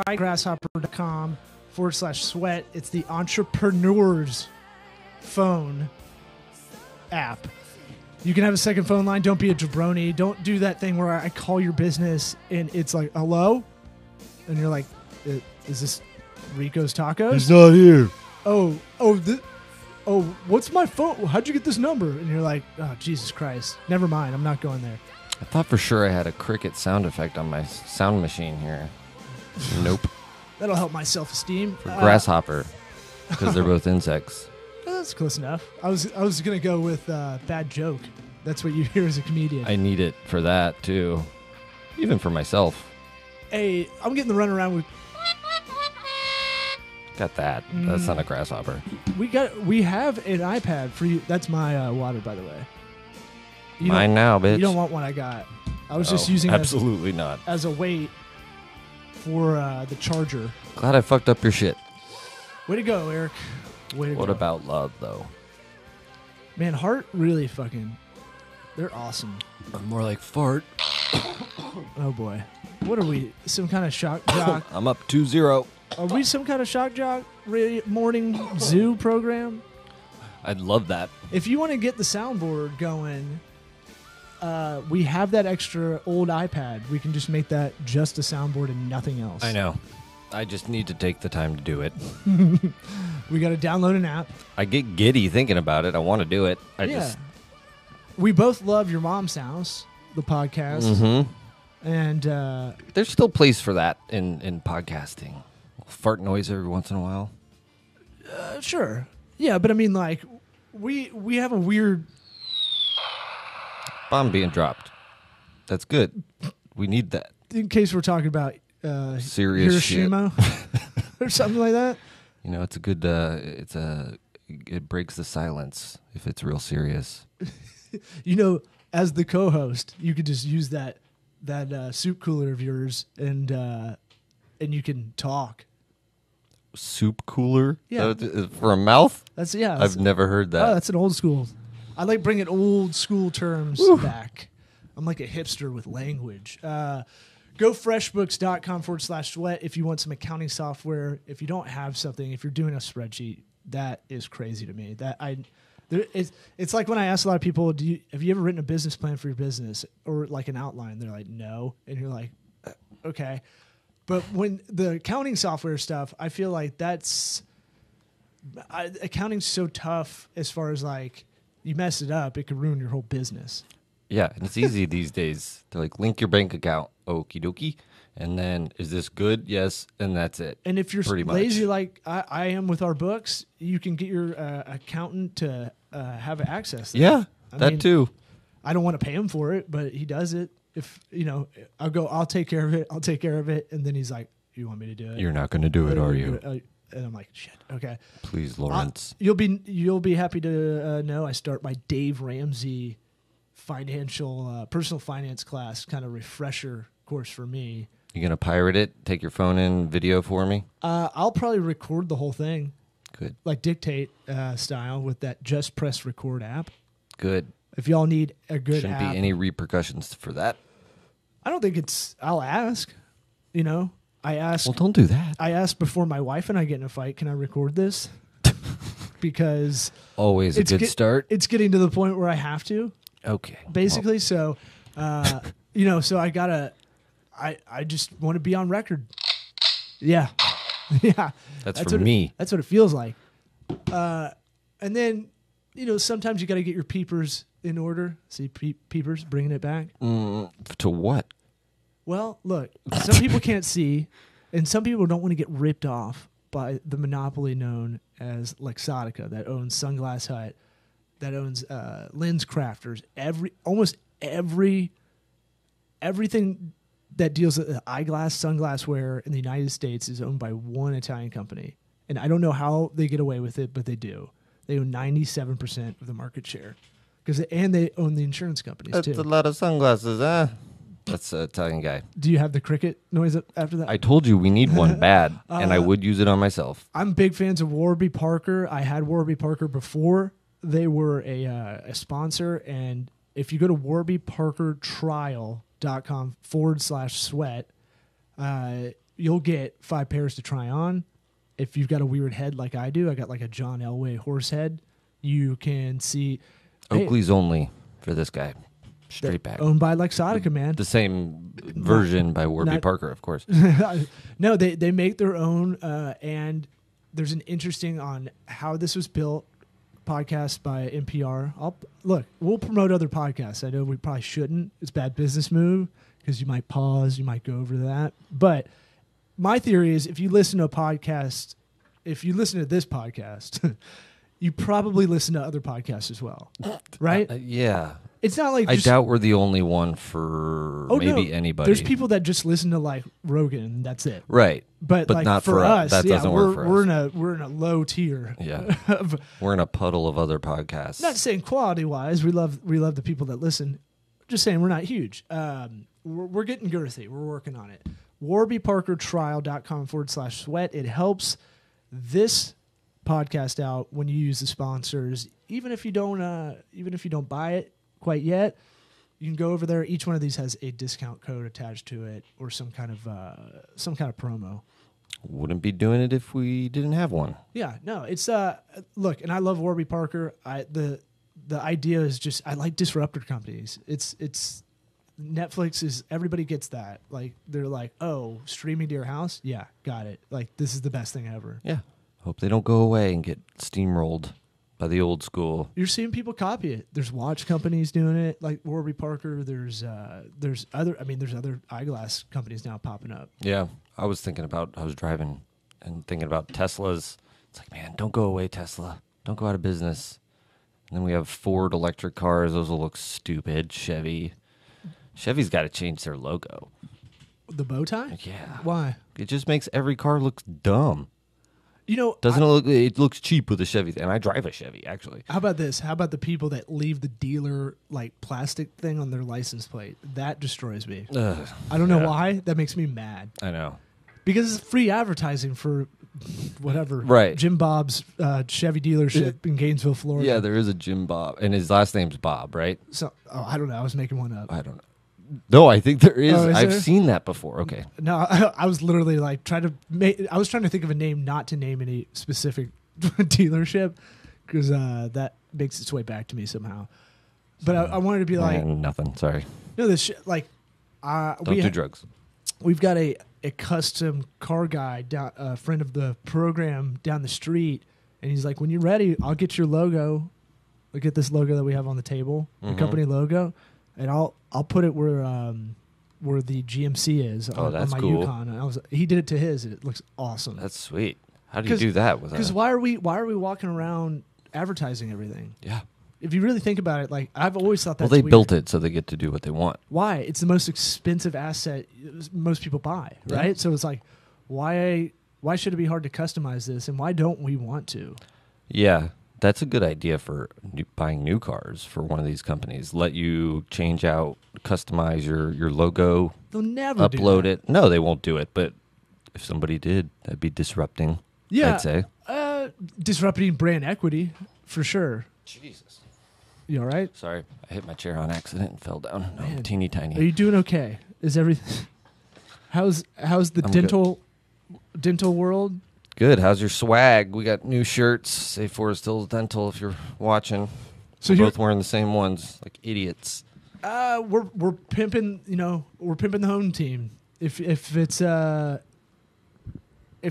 try grasshopper.com/sweat. It's the entrepreneur's phone app. You can have a second phone line. Don't be a jabroni. Don't do that thing where I call your business and it's like, hello? And you're like, is this Rico's Tacos? He's not here. Oh, what's my phone? How'd you get this number? And you're like, oh, Jesus Christ. Never mind. I'm not going there. I thought for sure I had a cricket sound effect on my sound machine here. Nope. That'll help my self-esteem. For grasshopper, because they're both insects. That's close enough. I was going to go with bad joke. That's what you hear as a comedian. I need it for that, too. Even for myself. Hey, I'm getting the runaround with... Got that. That's not a grasshopper. We have an iPad for you. That's my water, by the way. Mine now, bitch. You don't want what I got. I was just using absolutely not as a weight for the charger. Glad I fucked up your shit. Way to go, Eric. Way to go. What about love, though? Man, Heart really fucking... They're awesome. I'm more like fart. Oh, boy. What are we? Some kind of shock jock? I'm up 2-0. Are we some kind of shock jock morning zoo program? I'd love that. If you want to get the soundboard going, we have that extra old iPad. We can just make that just a soundboard and nothing else. I know. I just need to take the time to do it. We got to download an app. I get giddy thinking about it. I want to do it. We both love Your Mom's House, the podcast. Mm-hmm. And there's still place for that in podcasting. Fart noise every once in a while. Sure. Yeah, but I mean, like, we have a weird... Bomb being dropped. That's good. We need that. In case we're talking about serious Hiroshima or something like that. You know, it's a good... it breaks the silence if it's real serious. You know, as the co-host, you could just use that soup cooler of yours and you can talk. Soup cooler? Yeah. For a mouth? I've never heard that. Oh, that's an old school. I like bringing old school terms back. I'm like a hipster with language. Go freshbooks.com/sweat if you want some accounting software. If you don't have something, if you're doing a spreadsheet, that is crazy to me. It's like when I ask a lot of people, have you ever written a business plan for your business or like an outline? They're like, no. And you're like, okay. But when the accounting software stuff, I feel like accounting's so tough as far as like you mess it up, it could ruin your whole business. Yeah, and it's easy these days. They're like, link your bank account. Okie dokie. And then, is this good? Yes. And that's it. And if you're lazy like I am with our books, you can get your accountant to have access to that. I mean, too. I don't want to pay him for it, but he does it. If, I'll take care of it. I'll take care of it. And then he's like, you want me to do it? You're not going to do it, are you? And I'm like, shit. Okay. Please, Lawrence. You'll be happy to know I start my Dave Ramsey personal finance class, kind of refresher course for me. You going to pirate it? Take your phone in video for me? I'll probably record the whole thing. Good. Like dictate style with that Just Press Record app. Good. If y'all need a good Shouldn't app. be any repercussions for that. I don't think I'll ask. I ask. Well, don't do that. I asked before my wife and I get in a fight, can I record this? Because always a good start. It's getting to the point where I have to. Okay. Basically, so so I gotta. I just want to be on record. Yeah. Yeah. That's for me. That's what it feels like. And then, sometimes you got to get your peepers in order. See, peepers, bringing it back. To what? Well, look, some people can't see, and some people don't want to get ripped off by the monopoly known as Luxottica that owns Sunglass Hut, that owns Lens Crafters. Almost everything that deals with eyeglass, sunglass wear in the United States is owned by one Italian company. And I don't know how they get away with it, but they do. They own 97% of the market share. And they own the insurance companies, too. That's a lot of sunglasses, huh? That's an Italian guy. Do you have the cricket noise after that? I told you we need one bad, and I would use it on myself. I'm big fans of Warby Parker. I had Warby Parker before. They were a sponsor, and if you go to warbyparkertrial.com/sweat, you'll get 5 pairs to try on. If you've got a weird head like I do, I got like a John Elway horse head. You can see Oakley's only for this guy. Straight back. Owned by Luxottica, man. The same version by Warby Parker, of course. No, they make their own, and there's an interesting on how this was built podcast by NPR. We'll promote other podcasts. I know we probably shouldn't. It's a bad business move because you might pause, you might go over that. But my theory is if you listen to this podcast, you probably listen to other podcasts as well, right? Yeah. It's not like I doubt we're the only one for anybody. There's people that just listen to like Rogan and that's it. Right. But like not for us, that doesn't work for us. We're in a low tier. Yeah. We're in a puddle of other podcasts. Not saying quality wise, we love the people that listen. Just saying we're not huge. We're getting girthy. We're working on it. WarbyParkerTrial.com/sweat. It helps this podcast out when you use the sponsors. Even if you don't buy it quite yet, you can go over there. Each one of these has a discount code attached to it or some kind of promo. Wouldn't be doing it if we didn't have one. Yeah, no, it's look, and I love Warby Parker. The idea is just I like disruptor companies. It's Netflix is everybody gets that. Like they're like, oh, streaming to your house? Yeah, got it. Like this is the best thing ever. Yeah. Hope they don't go away and get steamrolled by the old school. You're seeing people copy it. There's watch companies doing it, like Warby Parker. There's other eyeglass companies now popping up. Yeah, I was driving and thinking about Teslas. It's like, man, don't go away, Tesla. Don't go out of business. And then we have Ford electric cars. Those will look stupid. Chevy's got to change their logo. The bow tie? Yeah. Why? It just makes every car look dumb. You know, it looks cheap with a Chevy, and I drive a Chevy actually. How about this? How about the people that leave the dealer like plastic thing on their license plate? That destroys me. I don't know why. That makes me mad. I know. Because it's free advertising for whatever. Right. Jim Bob's Chevy dealership in Gainesville, Florida. Yeah, there is a Jim Bob, and his last name's Bob, right? So I don't know. I was making one up. I don't know. No, I think there is. Oh, I've seen that before. Okay. No, I was literally like trying to think of a name not to name any specific dealership because that makes its way back to me somehow. But I wanted to be like nothing. Sorry. No, this don't do drugs. We've got a custom car guy down, a friend of the program down the street, and he's like, "When you're ready, I'll get your logo. Look at this logo that we have on the table, the company logo." And I'll put it where the GMC is on my cool. Yukon. He did it to his, and it looks awesome. That's sweet. How do you do that? Because why are we walking around advertising everything? Yeah. If you really think about it, like I've always thought that's they weird. built it so they get to do what they want. Why? It's the most expensive asset most people buy, right? Yeah. So it's like, why should it be hard to customize this, and why don't we want to? Yeah. That's a good idea for buying new cars for one of these companies. Let you change out, customize your logo. They'll never upload it. No, they won't do it. But if somebody did, that'd be disrupting. Yeah, I'd say disrupting brand equity for sure. Jesus, you all right? Sorry, I hit my chair on accident and fell down. No, Man, teeny tiny. Are you doing okay? Is everything? How's the dental world? Good. How's your swag? We got new shirts. Say Forest Hills Dental if you're watching. So we're both wearing the same ones, like idiots. We're pimping. We're pimping the home team. If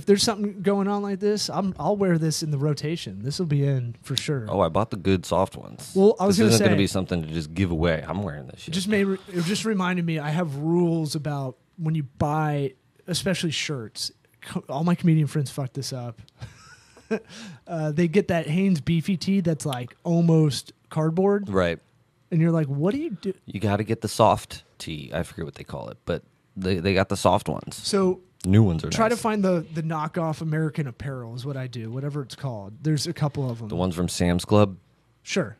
there's something going on like this, I'll wear this in the rotation. This will be in for sure. Oh, I bought the good soft ones. Well, I was going to say, this isn't going to be something to just give away. I'm wearing this shit. It just reminded me. I have rules about when you buy, especially shirts. All my comedian friends fuck this up. They get that Hanes beefy tee that's like almost cardboard. Right. And you're like, what do you do? You got to get the soft tee. I forget what they call it, but they got the soft ones. So new ones are try nice. to find the knockoff American Apparel is what I do, whatever it's called. There's a couple of them. The ones from Sam's Club? Sure.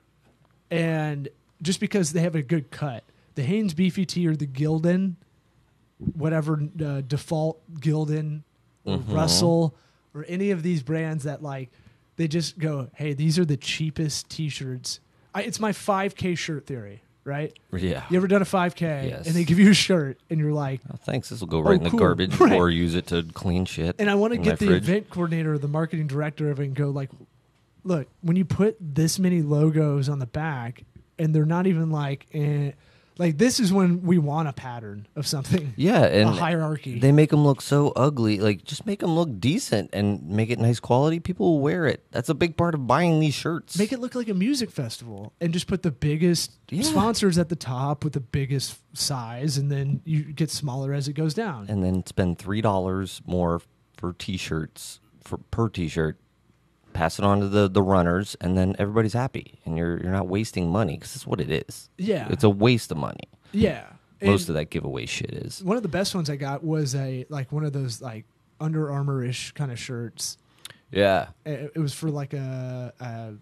And just because they have a good cut, the Hanes beefy tee or the Gildan, whatever default Gildan, or Russell, or any of these brands that like they just go, hey, these are the cheapest T-shirts. It's my 5K shirt theory. right? Yeah. You ever done a 5K Yes. and they give you a shirt and you're like, Oh, thanks. This will go right in the cool. garbage Right. or use it to clean shit. and I want to in my get the fridge. event coordinator or the marketing director of it and go like, look, when you put this many logos on the back and they're not even like, like this is when we want a pattern of something. Yeah, and a hierarchy. They make them look so ugly. Like, just make them look decent and make it nice quality. People will wear it. That's a big part of buying these shirts. Make it look like a music festival and just put the biggest sponsors at the top with the biggest size, and then you get smaller as it goes down. And then spend $3 more for T-shirts per T-shirt. Pass it on to the runners, and then everybody's happy, and you're not wasting money because that's what it is. Yeah, it's a waste of money. Yeah, Most of that giveaway shit is. One of the best ones I got was one of those like Under Armour-ish kind of shirts. Yeah, it was for like a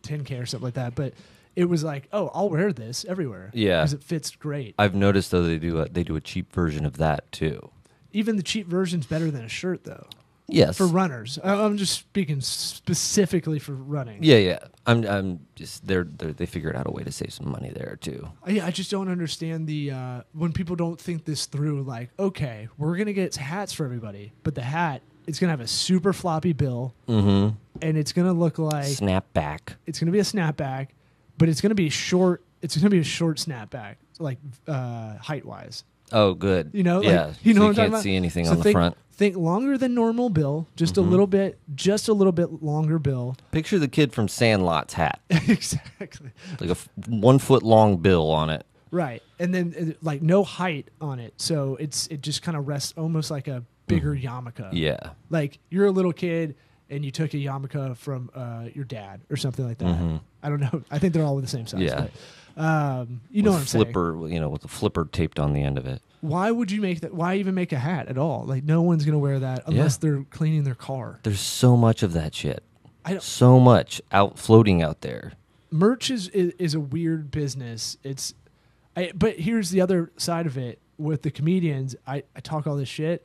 10K or something like that, but it was like, oh, I'll wear this everywhere. Yeah, because it fits great. I've noticed though they do a cheap version of that too. Even the cheap version's better than a shirt though. Yes, for runners. I'm just speaking specifically for running. Yeah. I'm just they figured out a way to save some money there too. I just don't understand the when people don't think this through. Like, okay, we're gonna get hats for everybody, but the hat it's gonna have a super floppy bill, and it's gonna look like snapback. It's gonna be a snapback, but it's gonna be short. It's gonna be a short snapback, like height wise. Oh, good. You know, yeah. Like, you know, so what you I'm can't see anything so on the front. Think longer than normal bill, just a little bit longer bill. Picture the kid from Sandlot's hat. Exactly. Like a 1 foot long bill on it. Right, and then like no height on it, so it just kind of rests almost like a bigger yarmulke. Yeah. Like you're a little kid and you took a yarmulke from your dad or something like that. I don't know. I think they're all the same size. Yeah. But, you know what I'm flipper, saying? with a flipper taped on the end of it. Why would you make that? Why even make a hat at all? Like no one's gonna wear that unless they're cleaning their car. There's so much of that shit. So much floating out there. Merch is a weird business. But here's the other side of it. With the comedians, I talk all this shit,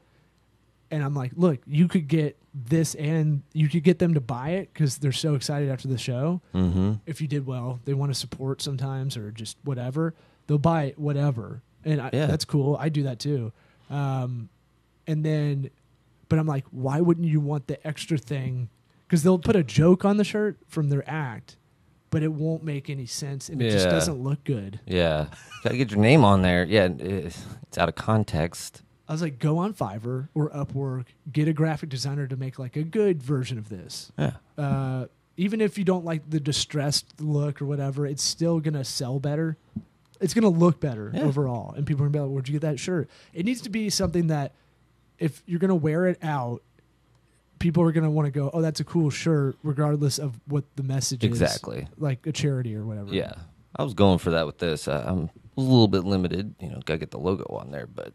and I'm like, look, you could get this, and you could get them to buy it because they're so excited after the show. If you did well, they want to support sometimes or just whatever. They'll buy it, whatever. And that's cool. I do that too. But I'm like, why wouldn't you want the extra thing? Because they'll put a joke on the shirt from their act, but it won't make any sense, and it just doesn't look good. Yeah. Got to get your name on there. Yeah, it's out of context. I was like, go on Fiverr or Upwork, get a graphic designer to make like a good version of this. Yeah. Even if you don't like the distressed look or whatever, it's still going to sell better. It's going to look better overall. And people are going to be like, where'd you get that shirt? It needs to be something that if you're going to wear it out, people are going to want to go, oh, that's a cool shirt, regardless of what the message is. Exactly. Like a charity or whatever. Yeah. I was going for that with this. I'm a little bit limited. Got to get the logo on there, but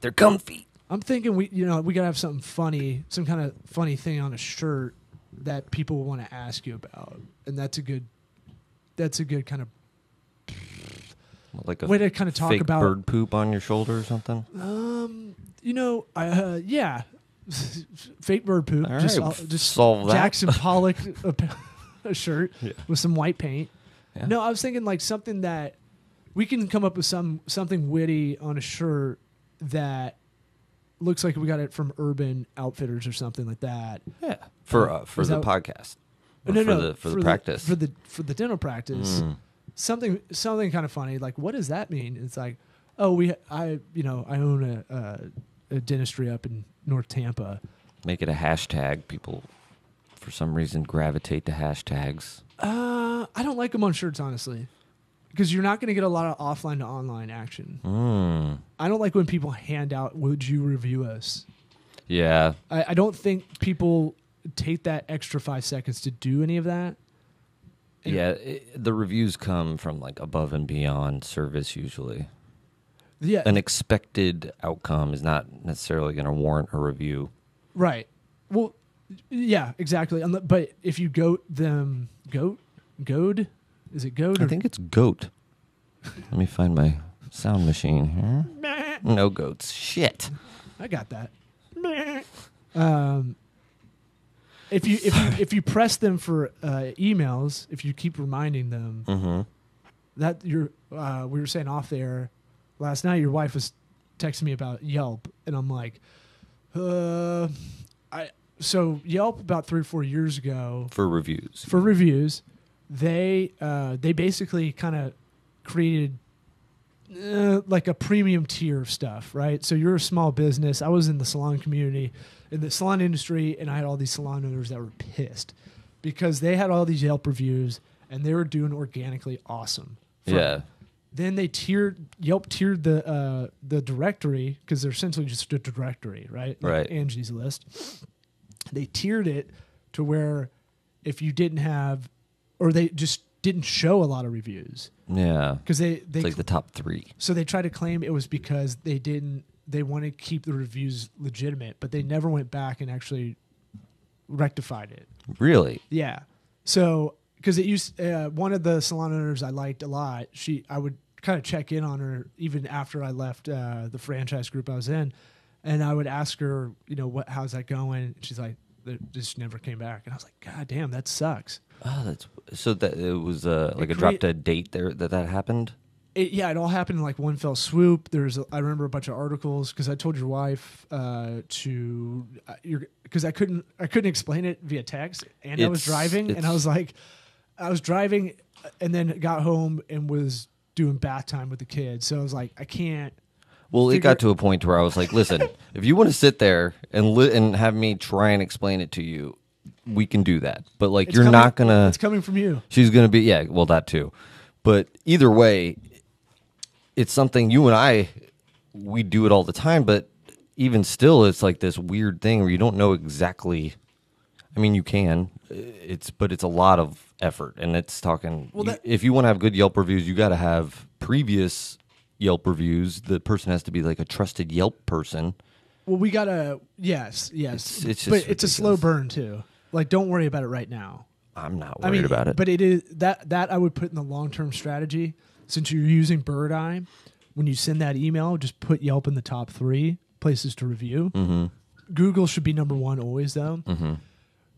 they're comfy. I'm thinking we got to have something funny, some kind of funny thing on a shirt that people want to ask you about. And that's a good kind of like a way to kind of talk fake about bird poop on your shoulder or something. Yeah, fake bird poop. All just right, just solve that. Jackson Pollock a shirt with some white paint. Yeah. No, I was thinking like something that we can come up with something witty on a shirt that looks like we got it from Urban Outfitters or something like that. Yeah, for the podcast. For the practice. For the dental practice. Something kind of funny. Like, what does that mean? It's like, oh, I own a dentistry up in North Tampa. Make it a hashtag. People, for some reason, gravitate to hashtags. I don't like them on shirts, honestly, because you're not going to get a lot of offline to online action. I don't like when people hand out, would you review us? Yeah. I don't think people take that extra 5 seconds to do any of that. Yeah, the reviews come from like above and beyond service usually. Yeah. An expected outcome is not necessarily going to warrant a review. Right. Well, yeah, exactly. But if you goad? Is it goad? I think it's goat. Let me find my sound machine here. No goats. Shit. I got that. If you press them for emails, if you keep reminding them, that we were saying off there last night. Your wife was texting me about Yelp, and I'm like, so Yelp about 3 or 4 years ago For reviews. they basically kind of created like a premium tier of stuff, right? So you're a small business. I was in the salon community, in the salon industry, and I had all these salon owners that were pissed because they had all these Yelp reviews and they were doing organically awesome. Then Yelp tiered the directory, because they're essentially just a directory, right? Like Angie's List. They tiered it to where if you didn't have, or they just didn't show a lot of reviews. Yeah. Because it's like the top 3. So they tried to claim it was because they want to keep the reviews legitimate, but they never went back and actually rectified it. Really? Yeah. So, because it used, one of the salon owners I liked a lot, I would kind of check in on her even after I left the franchise group I was in, and I would ask her, how's that going? And she's like, they just never came back. And I was like, God damn, that sucks. Oh, that it was like a drop dead date there that happened. It all happened in like one fell swoop. I remember a bunch of articles because I told your wife because I couldn't explain it via text, and I was driving, and I was driving, and then got home and was doing bath time with the kids. So I was like, I can't. Well, it got to a point where I was like, listen, if you want to sit there and have me try and explain it to you, we can do that. But you're not going to... It's coming from you. She's going to be... Yeah, well, that too. But either way, it's something you and I, we do it all the time. But even still, it's like this weird thing where you don't know exactly... I mean, you can. But it's a lot of effort. And it's talking... Well, if you want to have good Yelp reviews, you got to have previous Yelp reviews. The person has to be like a trusted Yelp person. Well, we gotta yes, it's just but it's a slow burn too. Like, don't worry about it right now. I'm not worried about it. But it is that I would put in the long-term strategy. Since you're using Bird Eye, when you send that email, just put Yelp in the top 3 places to review. Mm-hmm. Google should be number 1 always, though. Mm-hmm.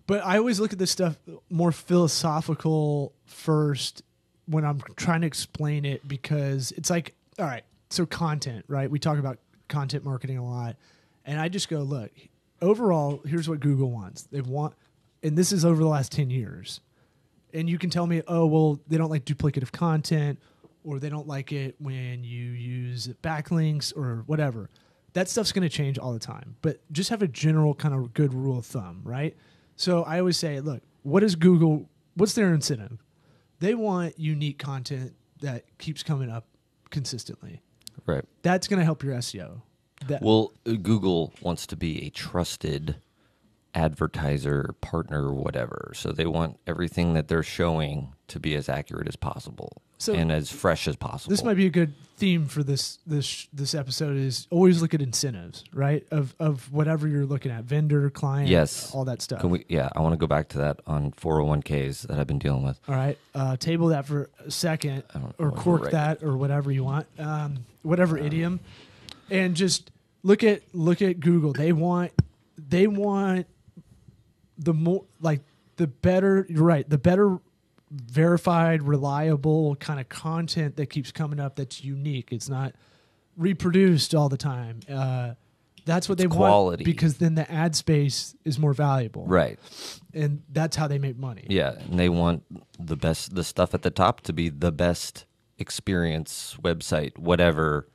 But I always look at this stuff more philosophical first when I'm trying to explain it, because it's like, all right, so content, right? We talk about content marketing a lot. And I just go, look, overall, here's what Google wants. They want, and this is over the last 10 years. And you can tell me, oh, well, they don't like duplicative content, or they don't like it when you use backlinks or whatever. That stuff's going to change all the time. But just have a general kind of good rule of thumb, right? So I always say, look, what's their incentive? They want unique content that keeps coming up consistently. Right. That's going to help your SEO. Google wants to be a trusted advertiser, partner, whatever. So they want everything that they're showing to be as accurate as possible and as fresh as possible. This might be a good theme for this episode, is always look at incentives, right? Of whatever you're looking at, vendor, client, all that stuff. I want to go back to that on 401ks that I've been dealing with. All right. Table that for a second, or cork that, or whatever you want, whatever idiom. And just look at Google. They want the more, like, the better. You're right. The better verified, reliable kind of content that keeps coming up. That's unique. It's not reproduced all the time. That's what they want, because then the ad space is more valuable. Right. And that's how they make money. Yeah, and they want the stuff at the top to be the best experience, website, whatever,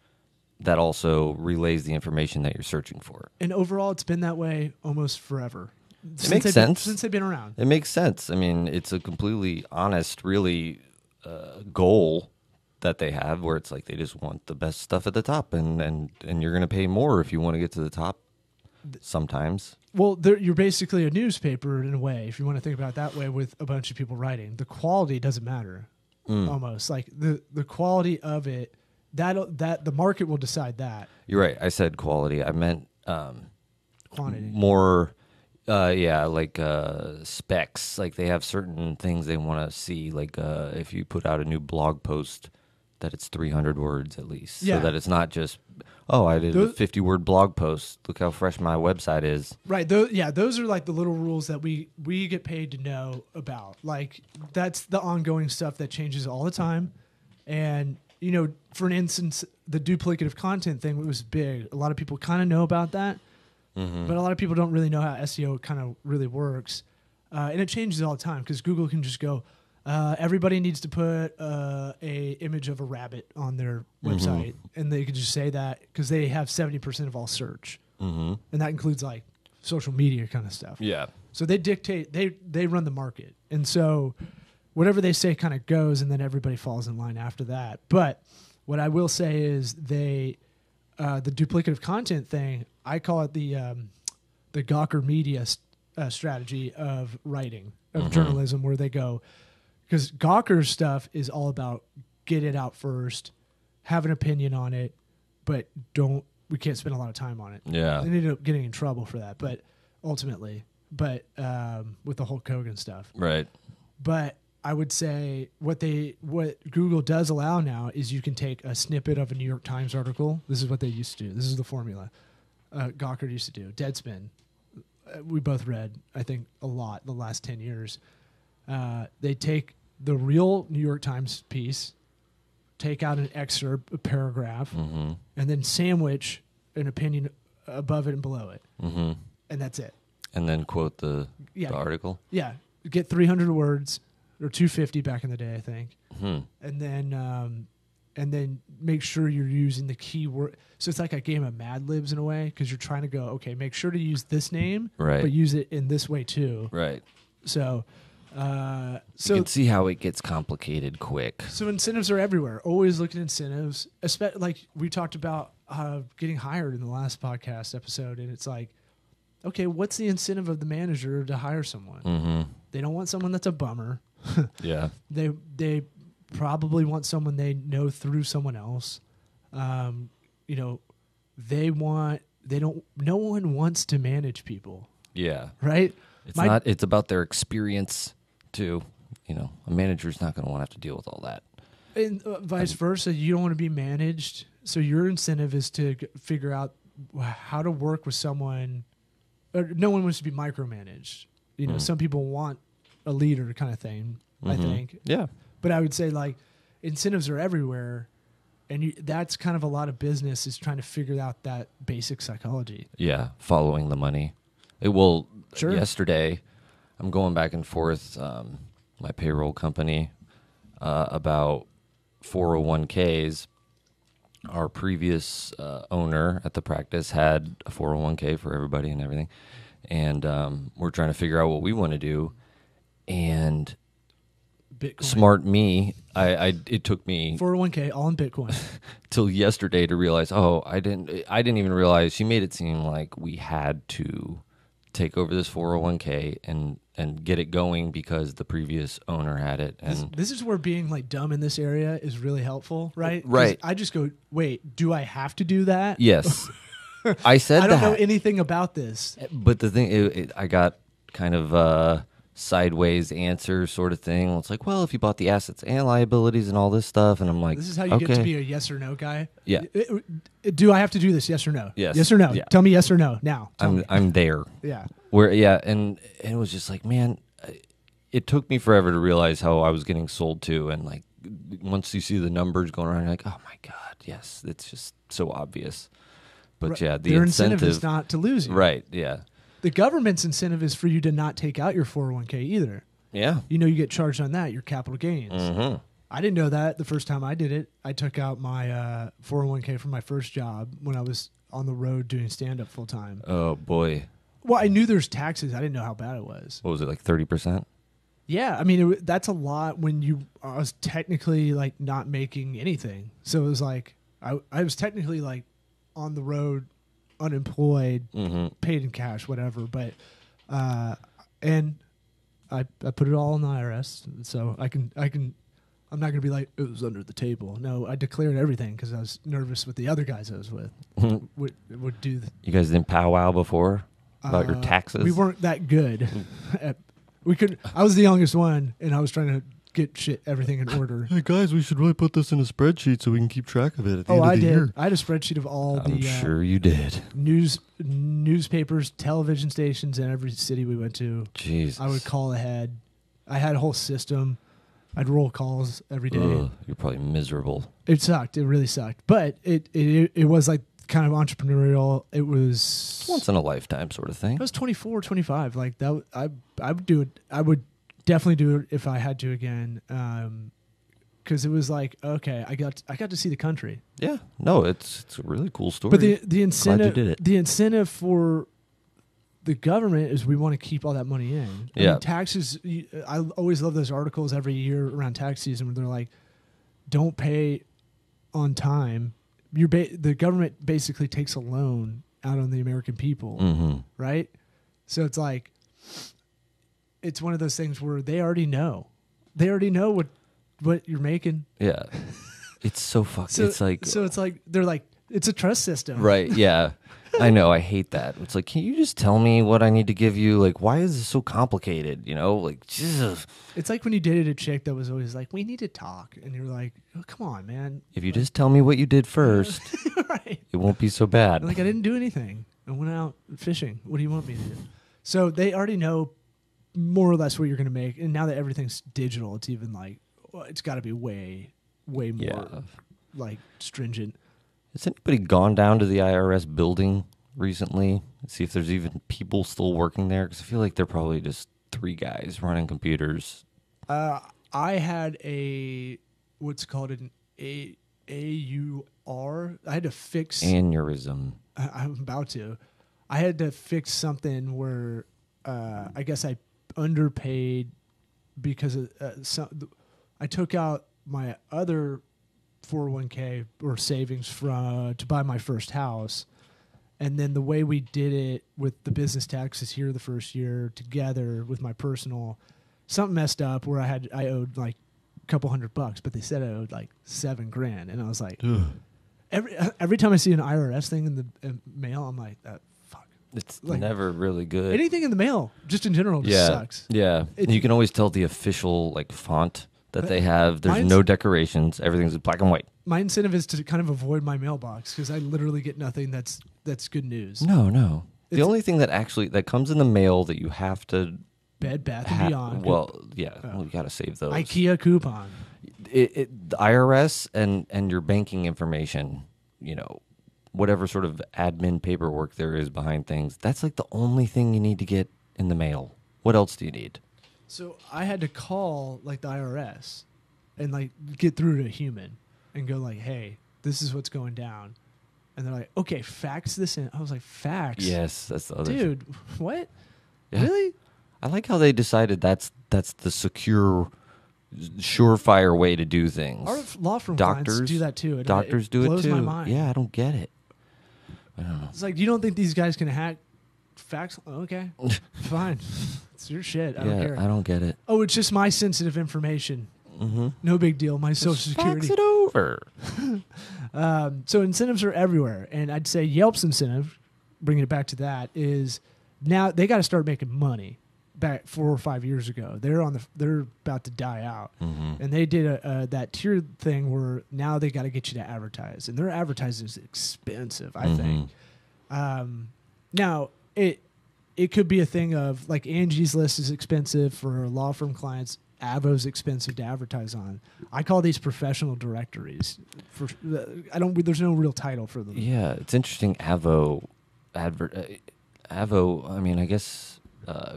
that also relays the information that you're searching for. And overall, it's been that way almost forever. It makes sense. Since they've been around. It makes sense. I mean, it's a completely honest, really goal that they have, where it's like they just want the best stuff at the top, and you're going to pay more if you want to get to the top sometimes. Well, you're basically a newspaper in a way, if you want to think about it that way, with a bunch of people writing. The quality doesn't matter, almost. Like the quality of it, that the market will decide that. You're right. I said quality. I meant quantity. More... specs. Like, they have certain things they want to see. Like, if you put out a new blog post, that it's 300 words at least. Yeah. So that it's not just, I did a 50-word blog post. Look how fresh my website is. Right. Those are like the little rules that we get paid to know about. Like, that's the ongoing stuff that changes all the time. And, for instance, the duplicative content thing was big. A lot of people kind of know about that, but a lot of people don't really know how SEO kind of really works. And it changes all the time because Google can just go, everybody needs to put a image of a rabbit on their website, and they can just say that because they have 70% of all search, and that includes like social media kind of stuff. Yeah. So they dictate, they run the market, and so whatever they say kind of goes, and then everybody falls in line after that. But what I will say is the duplicative content thing, I call it the Gawker media strategy of writing, of journalism, where they go, because Gawker's stuff is all about get it out first, have an opinion on it, but we can't spend a lot of time on it. Yeah. They ended up getting in trouble for that, but ultimately, with the Hulk Hogan stuff. Right. But I would say what Google does allow now is you can take a snippet of a New York Times article. This is what they used to do. This is the formula Gawker used to do. Deadspin. We both read, I think, a lot the last 10 years. They take the real New York Times piece, take out an excerpt, a paragraph, and then sandwich an opinion above it and below it. And that's it. And then quote the article? Yeah. Get 300 words, or 250 back in the day, I think. And then make sure you're using the keyword. So it's like a game of Mad Libs in a way, because you're trying to go, okay, make sure to use this name, but use it in this way too. Right. So you can see how it gets complicated quick. So incentives are everywhere. Always look at incentives. Like we talked about getting hired in the last podcast episode, and it's like, okay, what's the incentive of the manager to hire someone? They don't want someone that's a bummer. Yeah. They probably want someone they know through someone else. No one wants to manage people. Yeah. Right? It's about their experience too. A manager's not going to want to have to deal with all that. And vice versa, you don't want to be managed. So your incentive is to figure out how to work with someone. No one wants to be micromanaged. Some people want a leader kind of thing, I think. Yeah. But I would say like incentives are everywhere. And that's kind of a lot of business is trying to figure out that basic psychology. Yeah. Following the money. Sure. Yesterday, I'm going back and forth, my payroll company, about 401ks. Our previous owner at the practice had a 401k for everybody and everything. And we're trying to figure out what we want to do. And Bitcoin. Smart me, it took me 401k all in Bitcoin till yesterday to realize. I didn't even realize. She made it seem like we had to take over this 401k and get it going because the previous owner had it. And this is where being like dumb in this area is really helpful, right? Right. I just go, wait, do I have to do that? Yes. I said that. I don't know anything about this. But the thing, I got kind of sideways answer sort of thing. It's like, well, if you bought the assets and liabilities and all this stuff, and I'm like, this is how you get to be a yes or no guy. Yeah. Do I have to do this? Yes or no? Yes. Yes or no? Yeah. Tell me yes or no now. I'm there. Yeah. And it was just like, man, it took me forever to realize how I was getting sold to, and like once you see the numbers going around, you're like, oh my god, yes, it's just so obvious. But yeah, their incentive is not to lose you. Right. Yeah. The government's incentive is for you to not take out your 401k either. Yeah. You get charged on that, your capital gains. I didn't know that the first time I did it. I took out my 401k from my first job when I was on the road doing stand-up full time. Oh, boy. Well, I knew there's taxes. I didn't know how bad it was. What was it, like 30%? Yeah. I mean, that's a lot when I was technically like not making anything. So it was like, I was technically like on the road, unemployed, paid in cash, whatever. But, and I put it all in the IRS. So I'm not going to be like, it was under the table. No, I declared everything because I was nervous with the other guys I was with would do. You guys didn't powwow before about your taxes? We weren't that good. I was the youngest one, and I was trying to get everything in order. Hey guys, we should really put this in a spreadsheet so we can keep track of it at the end of the year. I had a spreadsheet of all I'm sure you did. Newspapers, television stations in every city we went to. Jesus. I would call ahead. I had a whole system. I'd roll calls every day. Ugh, you're probably miserable. It sucked. It really sucked. But it was like kind of entrepreneurial. It was Once in a lifetime sort of thing. I was 24, 25. Like that. I would do it. I would definitely do it if I had to again. Because it was like, okay, I got to see the country. Yeah, no, it's a really cool story. But the incentive, Glad you did it. the incentive for the government is we want to keep all that money in. I Yeah. mean, taxes. I always love those articles every year around tax season where they're like, don't pay on time. The government basically takes a loan out on the American people, Mm-hmm. right? So it's like, it's one of those things where they already know. They already know what you're making. Yeah, it's so fucked. It's like they're like, it's a trust system, right. Yeah, I know. I hate that. It's like, can you just tell me what I need to give you? Like, why is this so complicated? You know, like, Jesus. It's like when you dated a chick that was always like, we need to talk, and you're like, oh, come on, man. If you just tell me what you did first, Right. it won't be so bad. Like, I didn't do anything. I went out fishing. What do you want me to do? So they already know more or less what you're going to make, and now that everything's digital, it's even like, well, it's got to be way more Yeah. like stringent. Has anybody gone down to the IRS building recently? See if there's even people still working there? Because I feel like they're probably just 3 guys running computers. I had what's called an AUR. I had to fix. Aneurysm. I'm about to. I had to fix something where I guess I underpaid because I took out my other 401k or savings to buy my first house. And then the way we did it with the business taxes here the first year together with my personal, something messed up where I owed like a couple $100, but they said I owed like $7,000. And I was like, every time I see an IRS thing in the mail, I'm like, fuck. It's Like, never really good. Anything in the mail, just in general, just sucks. Yeah. You can always tell the official like font that they have. There's no decorations. Everything's black and white. My incentive is to kind of avoid my mailbox because I literally get nothing that's good news. No. The only thing that comes in the mail that you have to Bed Bath and Beyond. well, yeah, you got to save those. IKEA coupon. The IRS and your banking information, you know, whatever sort of admin paperwork there is behind things, that's like the only thing you need to get in the mail. What else do you need? So I had to call like the IRS and like get through to a human and go like, hey, this is what's going down. And they're like, okay, fax this in. I was like, fax? Yes, that's the other Dude, what? Yeah. Really? I like how they decided that's the secure, surefire way to do things. Our law firm Doctors clients do that too. Doctors do it blows too. my mind. Yeah, I don't get it. I don't know. It's like, you don't think these guys can hack fax? Okay, fine. It's your shit. I don't care. I don't get it. Oh, it's just my sensitive information. Mm-hmm. No big deal. My social security. Fax it over. So incentives are everywhere, and I'd say Yelp's incentive, bringing it back to that, is now they got to start making money. Back 4 or 5 years ago, they're about to die out, and they did that tier thing where now they got to get you to advertise, and their advertising is expensive. I think. Now it could be a thing of like Angie's List is expensive for law firm clients. Avo's expensive to advertise on. I call these professional directories. There's no real title for them. Yeah, it's interesting. Avo. I mean, I guess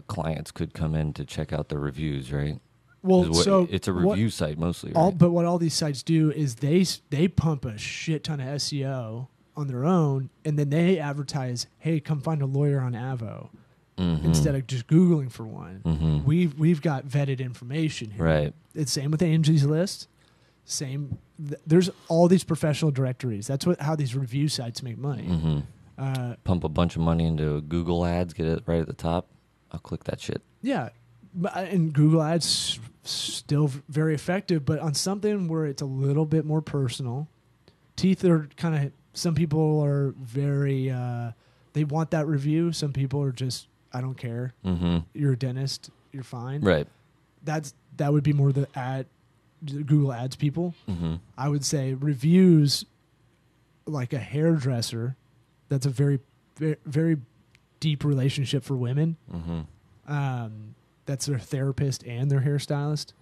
clients could come in to check out the reviews, right? Well, so it's a review site mostly, right? But what all these sites do is they pump a shit ton of SEO on their own, and then they advertise, "Hey, come find a lawyer on Avo." Instead of just Googling for one. We've got vetted information here. Right. It's same with Angie's List. There's all these professional directories. That's how these review sites make money. Pump a bunch of money into Google Ads, get it right at the top. I'll click that shit. Yeah. And Google Ads still very effective, but on something where it's a little bit more personal. Teeth are kind of, some people are very, they want that review. Some people are just, I don't care. You're a dentist. You're fine. Right. That would be more the Google Ads people. I would say reviews, like a hairdresser. That's a very, very, very deep relationship for women. That's their therapist and their hairstylist.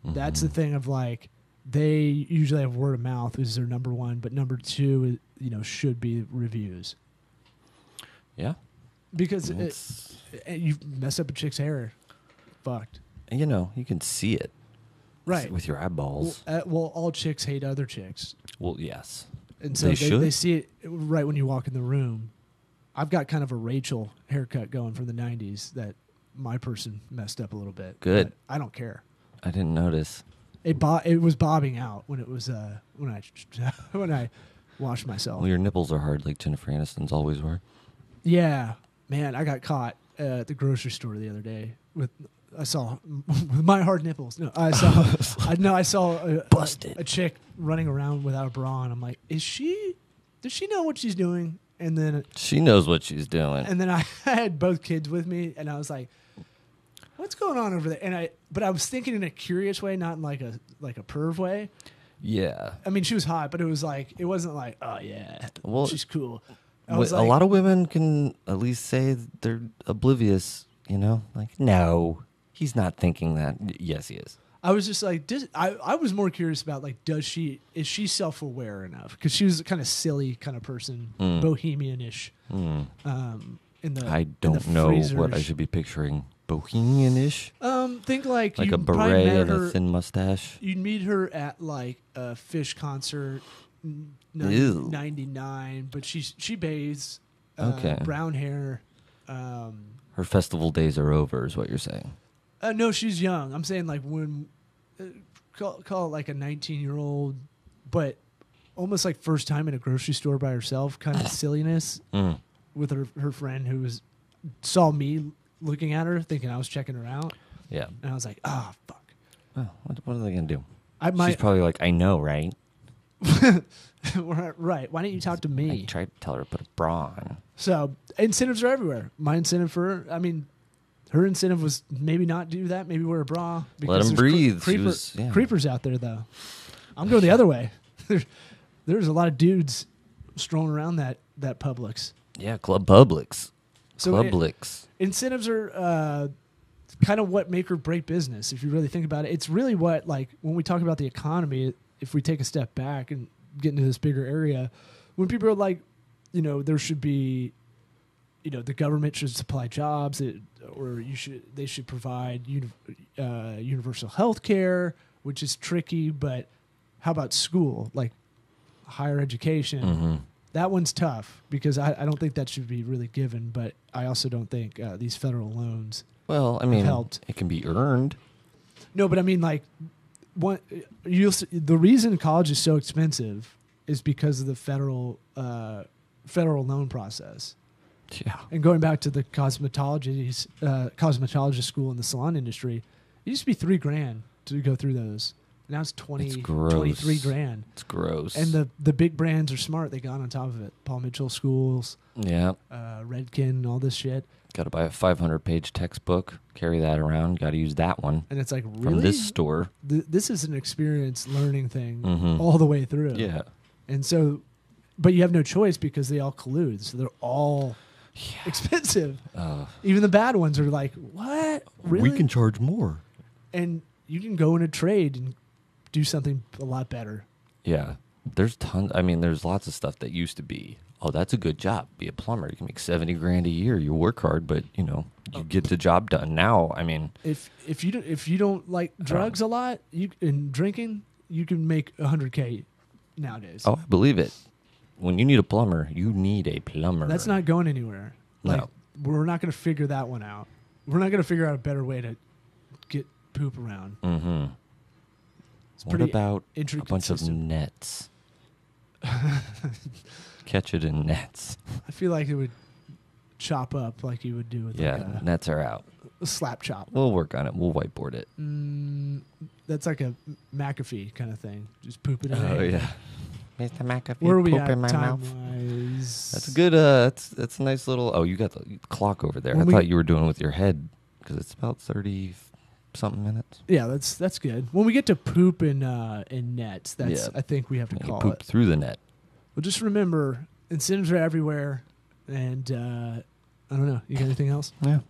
That's the thing of like, they usually have word of mouth is their number one, but number two, should be reviews. Yeah. Because you mess up a chick's hair, fucked. And, you can see it. Right. With your eyeballs. Well, all chicks hate other chicks. Well, yes. And so they see it right when you walk in the room. I've got kind of a Rachel haircut going from the 90s that my person messed up a little bit. Good. I don't care. I didn't notice. It was bobbing out when it was when I washed myself. Well, your nipples are hard like Jennifer Aniston's always were. Yeah, man, I got caught at the grocery store the other day I saw with my hard nipples. No, I saw Busted. A chick running around without a bra, and I'm like, does she know what she's doing? And then she knows what she's doing. And then I had both kids with me, and I was like, what's going on over there? But I was thinking in a curious way, not in like a perv way. Yeah. I mean, she was hot, but it wasn't like, oh yeah, well, she's cool. A lot of women can at least say they're oblivious, like, no, he's not thinking that. Yes, he is. I was just like, I was more curious about like, is she self-aware enough? Because she was a kind of silly kind of person, bohemian-ish. I don't know what I should be picturing. Bohemian-ish? Think like a beret and a thin mustache. You'd meet her at like a Fish concert, 99, but she bathes. Okay. Brown hair. Her festival days are over, is what you're saying. No, she's young. I'm saying like when call it like a 19-year-old, but almost like first time in a grocery store by herself, kind of silliness with her friend who saw me looking at her, thinking I was checking her out. Yeah, and I was like, oh fuck. Oh, what are they gonna do? She's probably like, I know, right? Right. Why don't you talk to me? I tried to tell her to put a bra on. So incentives are everywhere. My incentive for her, her incentive was maybe not do that, maybe wear a bra. Let him breathe. Creepers out there, though. I'm going the other way. There's a lot of dudes strolling around that Publix. Yeah, Club Publix. So Publix. Incentives are kind of what make or break business, if you really think about it. It's really what, like, when we talk about the economy, if we take a step back and get into this bigger area, when people are like, there should be, the government should supply jobs, they should provide universal health care, which is tricky, but how about school, like higher education? Mm-hmm. That one's tough because I don't think that should be really given, but I also don't think these federal loans helped. It can be earned. No, but like, the reason college is so expensive is because of the federal loan process. Yeah. And going back to the cosmetologist school in the salon industry, it used to be $3,000 to go through those. Now it's $23,000. It's gross. And the big brands are smart. They got on top of it. Paul Mitchell schools. Yeah. Redken, all this shit. Got to buy a 500-page textbook. Carry that around. Got to use that one. And it's like, really? From this store. This is an experience learning thing all the way through. Yeah. And so, but you have no choice because they all collude. So they're all expensive. Even the bad ones are like, what? Really? We can charge more. And you can go in a trade and do something a lot better. Yeah. There's tons. There's lots of stuff that used to be, oh, that's a good job. Be a plumber. You can make $70,000 a year. You work hard, but you get the job done. Now, if you don't like drugs a lot, and drinking, you can make $100K nowadays. Oh, I believe it. When you need a plumber, you need a plumber. That's not going anywhere. No. We're not going to figure that one out. We're not going to figure out a better way to get poop around. Mm-hmm. What about a bunch of nets? Catch it in nets. I feel like it would chop up like you would do with nets are out. A slap chop. We'll work on it. We'll whiteboard it. That's like a McAfee kind of thing. Just poop it in. Oh, yeah. Mr. McAfee, where are we poop at in my mouth. Wise? That's a good. That's a nice little. Oh, you got the clock over there. I thought you were doing it with your head because it's about 30-something minutes. Yeah, that's good. When we get to poop in nets, I think we have to call poop it through the net. Well, just remember, incentives are everywhere, and I don't know. You got anything else? Yeah.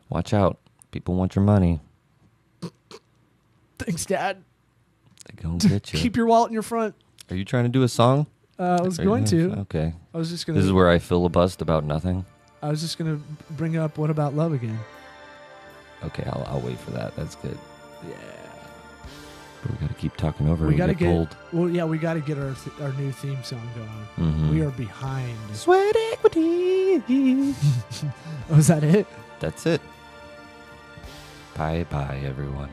Watch out. People want your money. Thanks, Dad. They gonna get you. Keep your wallet in your front. Are you trying to do a song? I was going to. Okay. I was just gonna. This is where I filibust about nothing. I was just gonna bring up What About Love again. Okay, I'll wait for that. That's good. Yeah. But we got to keep talking over. We got to get pulled. Well, yeah, we got to get our new theme song going. Mm-hmm. We are behind. Sweat equity. Was that it? That's it. Bye, everyone.